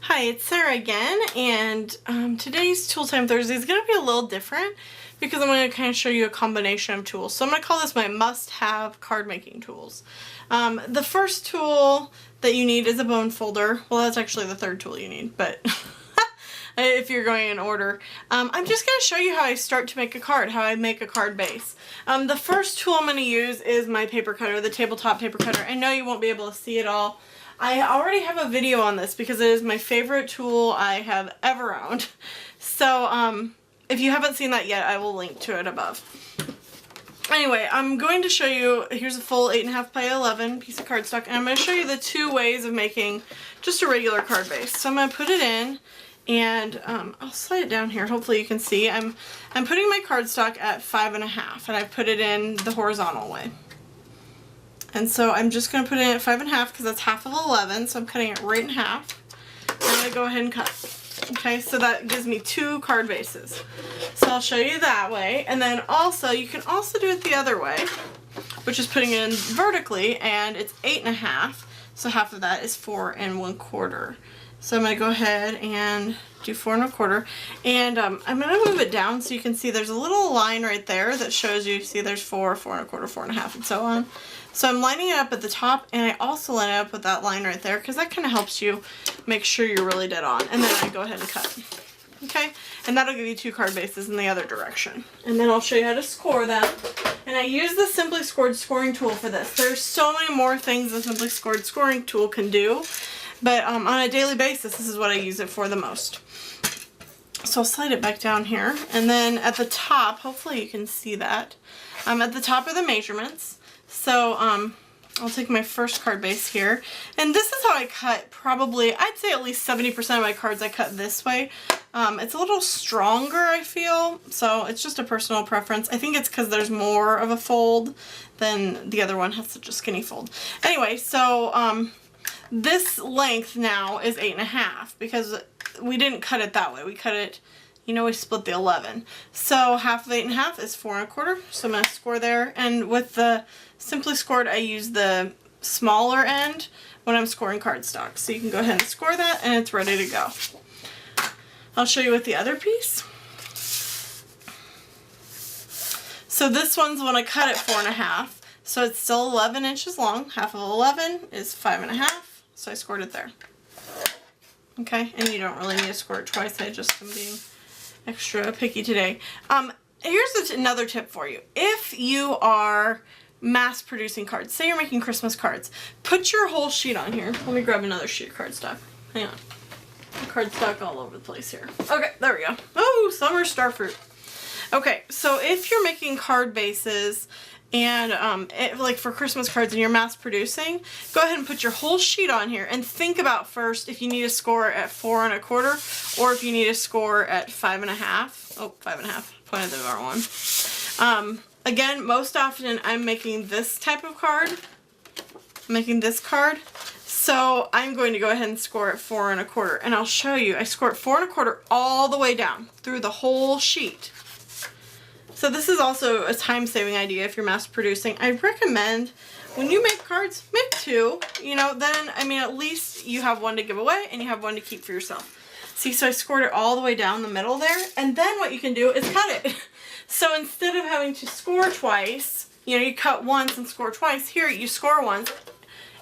Hi, it's Sarah again, and today's Tool Time Thursday is going to be a little different because I'm going to kind of show you a combination of tools. So I'm going to call this my must-have card making tools. The first tool that you need is a bone folder. Well, that's actually the third tool you need, but if you're going in order. I'm just going to show you how I start to make a card, how I make a card base. The first tool I'm going to use is my paper cutter, the tabletop paper cutter. I know you won't be able to see it all. I already have a video on this because it is my favorite tool I have ever owned. So if you haven't seen that yet, I will link to it above. Anyway, I'm going to show you, here's a full 8.5 by 11 piece of cardstock, and I'm going to show you the two ways of making just a regular card base. So I'm going to put it in, and I'll slide it down here. Hopefully you can see. I'm putting my cardstock at 5.5, and I've put it in the horizontal way. And so I'm just going to put it in at 5.5 because that's half of 11, so I'm cutting it right in half. I'm going to go ahead and cut. Okay, so that gives me two card bases. So I'll show you that way, and then also, you can also do it the other way, which is putting it in vertically, and it's 8.5, so half of that is 4 1/4. So I'm going to go ahead and do 4 1/4, and I'm going to move it down so you can see there's a little line right there that shows you, see there's 4, 4 1/4, 4 1/2, and so on. So I'm lining it up at the top, and I also line it up with that line right there because that kind of helps you make sure you're really dead on. And then I go ahead and cut. Okay? And that'll give you two card bases in the other direction. And then I'll show you how to score them. And I use the Simply Scored scoring tool for this. There's so many more things the Simply Scored scoring tool can do, but on a daily basis, this is what I use it for the most. So I'll slide it back down here. And then at the top, hopefully you can see that, at the top are the measurements. So I'll take my first card base here, and this is how I cut probably, I'd say at least 70% of my cards I cut this way. It's a little stronger, I feel, so it's just a personal preference. I think it's because there's more of a fold than the other one has such a skinny fold. Anyway, so this length now is 8.5 because we didn't cut it that way. We cut it, you know, we split the 11. So half of 8.5 is 4 1/4. So I'm going to score there. And with the Simply Scored, I use the smaller end when I'm scoring cardstock. So you can go ahead and score that, and it's ready to go. I'll show you with the other piece. So this one's when I cut it 4 1/2. So it's still 11 inches long. Half of 11 is 5 1/2. So I scored it there. Okay, and you don't really need to score it twice. I just am being extra picky today. Here's another tip for you. If you are mass producing cards, say you're making Christmas cards, put your whole sheet on here. Let me grab another sheet of cardstock. Hang on. Cardstock all over the place here. Okay, there we go. Oh, summer starfruit. Okay, so if you're making card bases and like for Christmas cards and you're mass producing, go ahead and put your whole sheet on here and think about first if you need to score at 4 1/4 or if you need to score at 5 1/2. Oh, 5 1/2. Pointed the wrong one. Again, most often I'm making this type of card. I'm making this card. So I'm going to go ahead and score at 4 1/4. And I'll show you. I score at 4 1/4 all the way down through the whole sheet. So this is also a time-saving idea if you're mass producing. I recommend when you make cards, make two. You know, then, I mean, at least you have one to give away and you have one to keep for yourself. See, so I scored it all the way down the middle there. And then what you can do is cut it. So instead of having to score twice, you know, you cut once and score twice. Here, you score once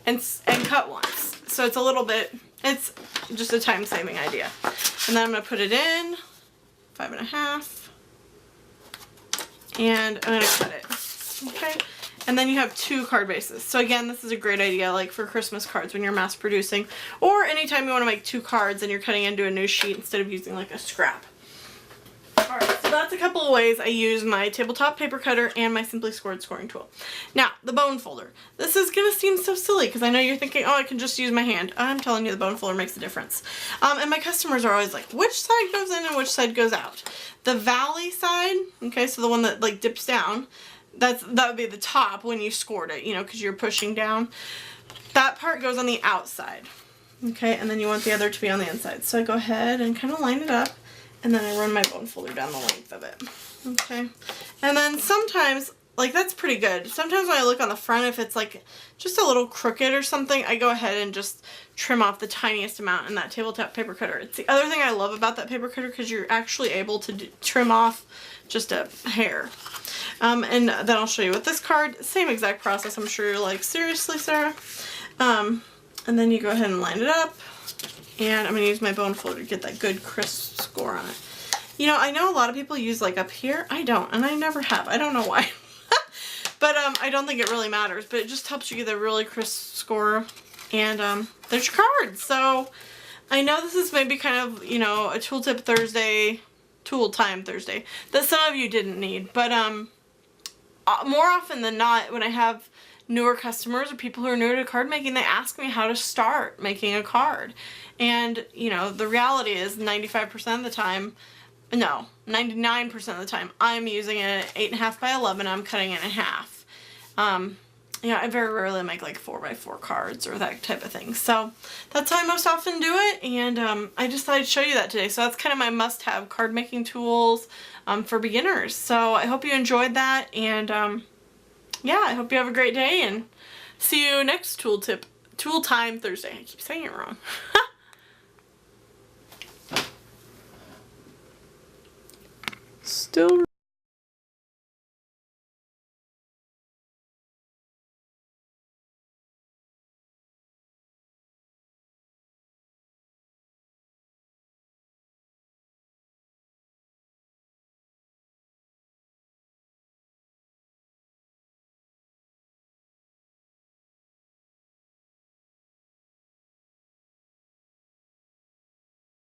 and cut once. So it's a little bit, it's just a time-saving idea. And then I'm going to put it in, 5 1/2. And I'm going to cut it. Okay? And then you have two card bases. So again, this is a great idea like for Christmas cards when you're mass producing, or anytime you want to make two cards and you're cutting into a new sheet instead of using like a scrap. Alright, so that's a couple of ways I use my tabletop paper cutter and my Simply Scored scoring tool. Now, the bone folder. This is going to seem so silly because I know you're thinking, oh, I can just use my hand. I'm telling you, the bone folder makes a difference. And my customers are always like, which side goes in and which side goes out? The valley side, okay, so the one that like dips down, that would be the top when you scored it, you know, because you're pushing down. That part goes on the outside, okay, and then you want the other to be on the inside. So I go ahead and kind of line it up, and then I run my bone folder down the length of it, okay. And then sometimes like that's pretty good. Sometimes when I look on the front, if it's like just a little crooked or something, I go ahead and just trim off the tiniest amount in that tabletop paper cutter. It's the other thing I love about that paper cutter, because you're actually able to trim off just a hair. And then I'll show you with this card, same exact process. I'm sure you're like, seriously, Sarah? And then you go ahead and line it up, and I'm going to use my bone folder to get that good crisp score on it. You know, I know a lot of people use like up here. I don't, and I never have. I don't know why. But I don't think it really matters, but it just helps you get a really crisp score. And there's your card. So I know this is maybe kind of, you know, a tool tip Thursday, tool time Thursday, that some of you didn't need. But more often than not, when I have newer customers or people who are new to card making, they ask me how to start making a card. And, you know, the reality is 95% of the time, no, 99% of the time, I'm using an 8.5 by 11. I'm cutting it in half. You know, I very rarely make like 4x4 cards or that type of thing. So that's how I most often do it. And I just thought I'd show you that today. So that's kind of my must-have card making tools for beginners. So I hope you enjoyed that. And yeah, I hope you have a great day. And see you next tool time Thursday. I keep saying it wrong. Still